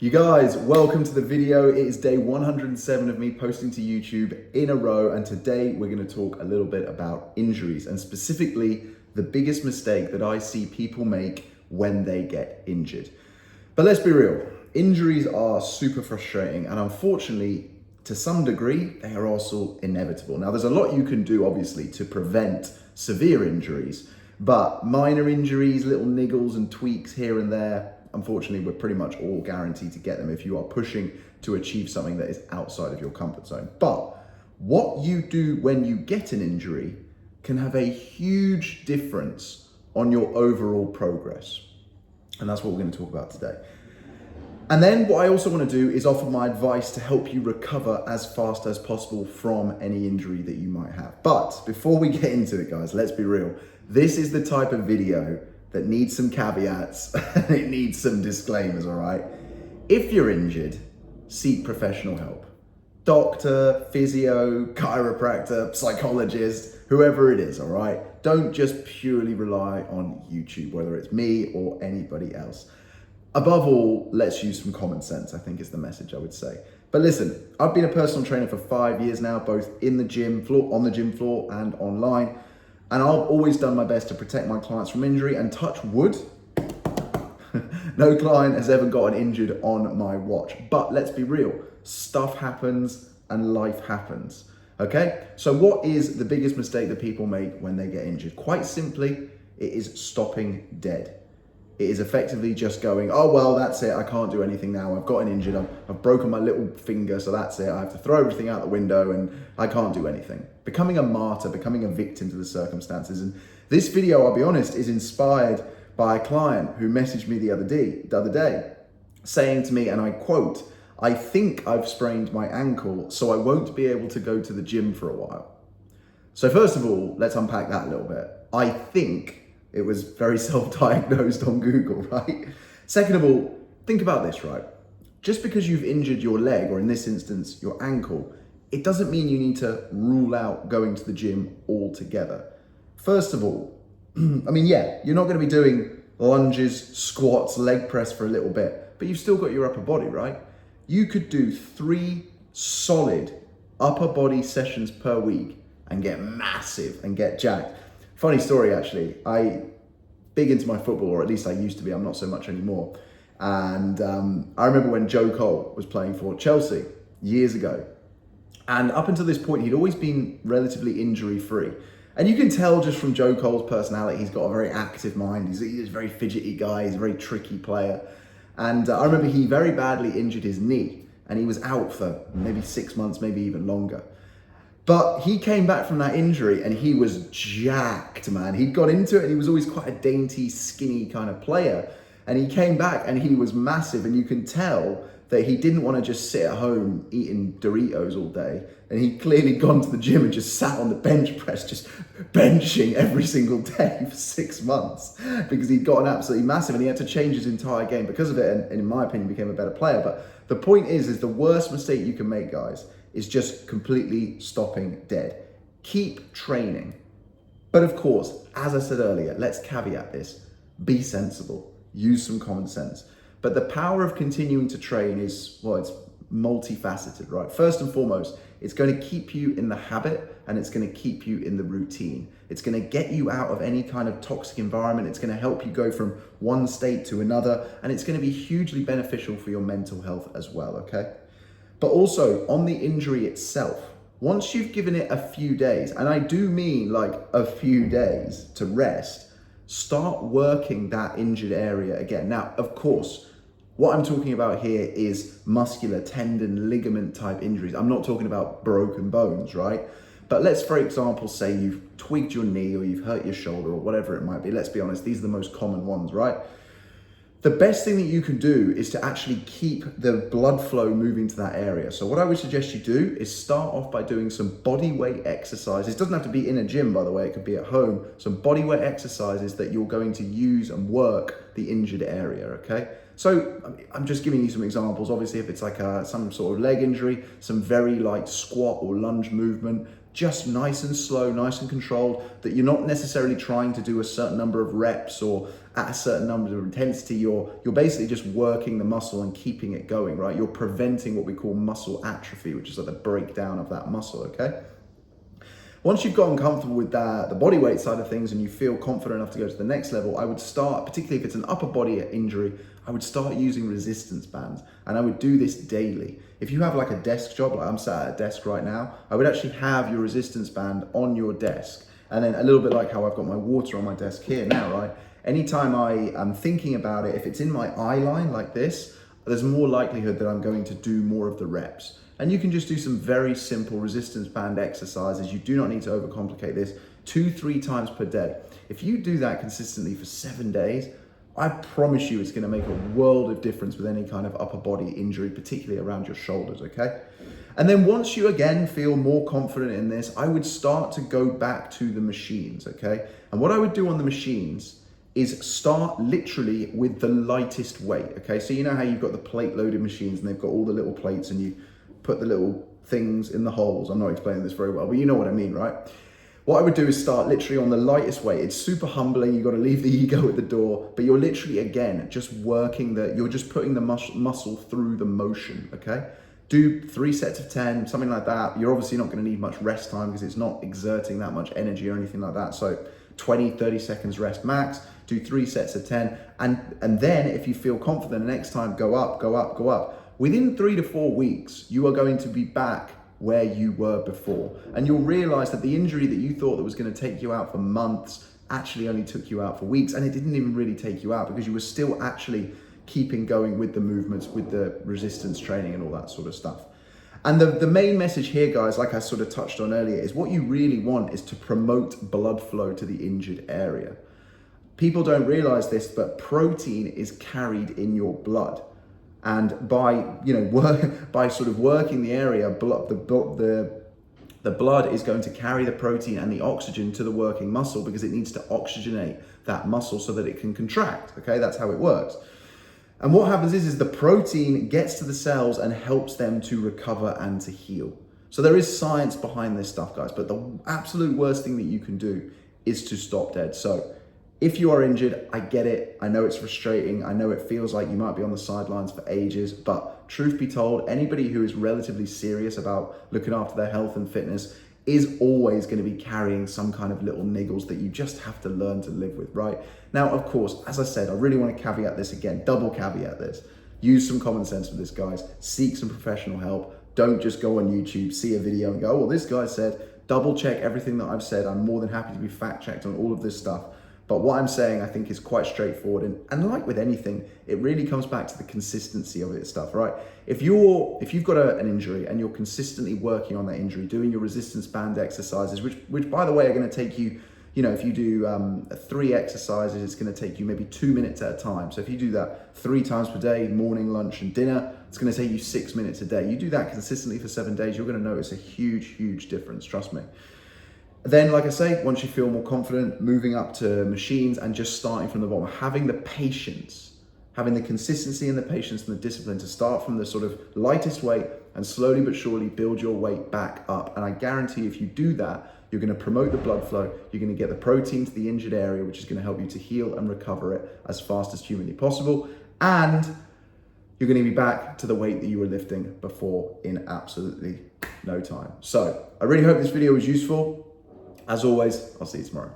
You guys, welcome to the video. It is day 107 of me posting to YouTube in a row, and today we're going to talk a little bit about injuries and specifically the biggest mistake that I see people make when they get injured. But let's be real, injuries are super frustrating, and unfortunately, to some degree, they are also inevitable. Now, there's a lot you can do, obviously, to prevent severe injuries, but minor injuries, little niggles and tweaks here and there, unfortunately, we're pretty much all guaranteed to get them if you are pushing to achieve something that is outside of your comfort zone. But what you do when you get an injury can have a huge difference on your overall progress. And that's what we're going to talk about today. And then what I also want to do is offer my advice to help you recover as fast as possible from any injury that you might have. But before we get into it, guys, let's be real. This is the type of video that needs some caveats and it needs some disclaimers, all right? If you're injured, seek professional help. Doctor, physio, chiropractor, psychologist, whoever it is, all right? Don't just purely rely on YouTube, whether it's me or anybody else. Above all, let's use some common sense, I think is the message I would say. But listen, I've been a personal trainer for 5 years now, both in the gym floor, on the gym floor and online. And I've always done my best to protect my clients from injury, and touch wood, no client has ever gotten injured on my watch. But let's be real, stuff happens and life happens, okay? So what is the biggest mistake that people make when they get injured? Quite simply, it is stopping dead. It is effectively just going, oh, well, that's it. I can't do anything now. I've gotten injured. I've broken my little finger, so that's it. I have to throw everything out the window and I can't do anything. Becoming a martyr, becoming a victim to the circumstances. And this video, I'll be honest, is inspired by a client who messaged me the other day, saying to me, and I quote, "I think I've sprained my ankle, so I won't be able to go to the gym for a while." So first of all, let's unpack that a little bit. I think it was very self-diagnosed on Google, right? Second of all, think about this, right? Just because you've injured your leg, or in this instance, your ankle, it doesn't mean you need to rule out going to the gym altogether. First of all, you're not gonna be doing lunges, squats, leg press for a little bit, but you've still got your upper body, right? You could do 3 solid upper body sessions per week and get massive and get jacked. Funny story, actually. I big into my football, or at least I used to be. I'm not so much anymore. And I remember when Joe Cole was playing for Chelsea years ago. And up until this point, he'd always been relatively injury-free. And you can tell just from Joe Cole's personality, he's got a very active mind. He's a very fidgety guy. He's a very tricky player. And I remember he very badly injured his knee. And he was out for maybe 6 months, maybe even longer. But he came back from that injury and he was jacked, man. He'd got into it and he was always quite a dainty, skinny kind of player. And he came back and he was massive, and you can tell that he didn't want to just sit at home eating Doritos all day. And he'd clearly gone to the gym and just sat on the bench press, just benching every single day for 6 months because he'd gotten absolutely massive and he had to change his entire game because of it. And in my opinion, became a better player. But the point is the worst mistake you can make, guys, is just completely stopping dead. Keep training. But of course, as I said earlier, let's caveat this. Be sensible. Use some common sense. But the power of continuing to train is, well, it's multifaceted, right? First and foremost, it's going to keep you in the habit and it's going to keep you in the routine. It's going to get you out of any kind of toxic environment. It's going to help you go from one state to another. And it's going to be hugely beneficial for your mental health as well, okay? But also on the injury itself, once you've given it a few days, and I do mean like a few days to rest, start working that injured area again. Now, of course, what I'm talking about here is muscular, tendon, ligament type injuries. I'm not talking about broken bones, right? But let's, for example, say you've tweaked your knee or you've hurt your shoulder or whatever it might be. Let's be honest, these are the most common ones, right? The best thing that you can do is to actually keep the blood flow moving to that area. So what I would suggest you do is start off by doing some body weight exercises. It doesn't have to be in a gym, by the way, it could be at home. Some body weight exercises that you're going to use and work the injured area, okay? So I'm just giving you some examples. Obviously, if it's like some sort of leg injury, some very light squat or lunge movement, just nice and slow, nice and controlled, that you're not necessarily trying to do a certain number of reps or at a certain number of intensity, you're basically just working the muscle and keeping it going, right? You're preventing what we call muscle atrophy, which is like the breakdown of that muscle, okay? Once you've gotten comfortable with the body weight side of things and you feel confident enough to go to the next level, I would start, particularly if it's an upper body injury, I would start using resistance bands, and I would do this daily. If you have like a desk job, like I'm sat at a desk right now, I would actually have your resistance band on your desk. And then a little bit like how I've got my water on my desk here now, right? Anytime I am thinking about it, if it's in my eye line like this, there's more likelihood that I'm going to do more of the reps. And you can just do some very simple resistance band exercises. You do not need to overcomplicate this. 2-3 times per day. If you do that consistently for 7 days, I promise you it's going to make a world of difference with any kind of upper body injury, particularly around your shoulders, okay? And then once you again feel more confident in this, I would start to go back to the machines, okay? And what I would do on the machines is start literally with the lightest weight, okay? So you know how you've got the plate loaded machines and they've got all the little plates and you put the little things in the holes. I'm not explaining this very well, but you know what I mean, right? What I would do is start literally on the lightest weight. It's super humbling. You've got to leave the ego at the door, but you're literally, again, just working you're just putting the muscle through the motion, okay? Do 3 sets of 10, something like that. You're obviously not going to need much rest time because it's not exerting that much energy or anything like that. So 20, 30 seconds rest max, do 3 sets of 10. And then if you feel confident, the next time, go up, go up, go up. Within 3 to 4 weeks, you are going to be back where you were before. And you'll realize that the injury that you thought that was going to take you out for months actually only took you out for weeks. And it didn't even really take you out because you were still actually keeping going with the movements, with the resistance training and all that sort of stuff. And the main message here, guys, like I sort of touched on earlier, is what you really want is to promote blood flow to the injured area. People don't realize this, but protein is carried in your blood. And by by sort of working the area, the blood is going to carry the protein and the oxygen to the working muscle because it needs to oxygenate that muscle so that it can contract. Okay, that's how it works. And what happens is the protein gets to the cells and helps them to recover and to heal. So there is science behind this stuff, guys. But the absolute worst thing that you can do is to stop dead. So if you are injured, I get it. I know it's frustrating. I know it feels like you might be on the sidelines for ages, but truth be told, anybody who is relatively serious about looking after their health and fitness is always going to be carrying some kind of little niggles that you just have to learn to live with, right? Now, of course, as I said, I really want to caveat this again, double caveat this. Use some common sense with this, guys. Seek some professional help. Don't just go on YouTube, see a video and go, oh, well, this guy said, double check everything that I've said. I'm more than happy to be fact checked on all of this stuff. But what I'm saying, I think, is quite straightforward. And like with anything, it really comes back to the consistency of it stuff, right? If you've got an injury and you're consistently working on that injury, doing your resistance band exercises, which by the way, are going to take you, if you do 3 exercises, it's going to take you maybe 2 minutes at a time. So if you do that 3 times per day, morning, lunch, and dinner, it's going to take you 6 minutes a day. You do that consistently for 7 days, you're going to notice a huge, huge difference, trust me. Then, like I say, once you feel more confident, moving up to machines and just starting from the bottom, having the patience, having the consistency and the patience and the discipline to start from the sort of lightest weight and slowly but surely build your weight back up. And I guarantee if you do that, you're going to promote the blood flow, you're going to get the protein to the injured area, which is going to help you to heal and recover it as fast as humanly possible. And you're going to be back to the weight that you were lifting before in absolutely no time. So I really hope this video was useful. As always, I'll see you tomorrow.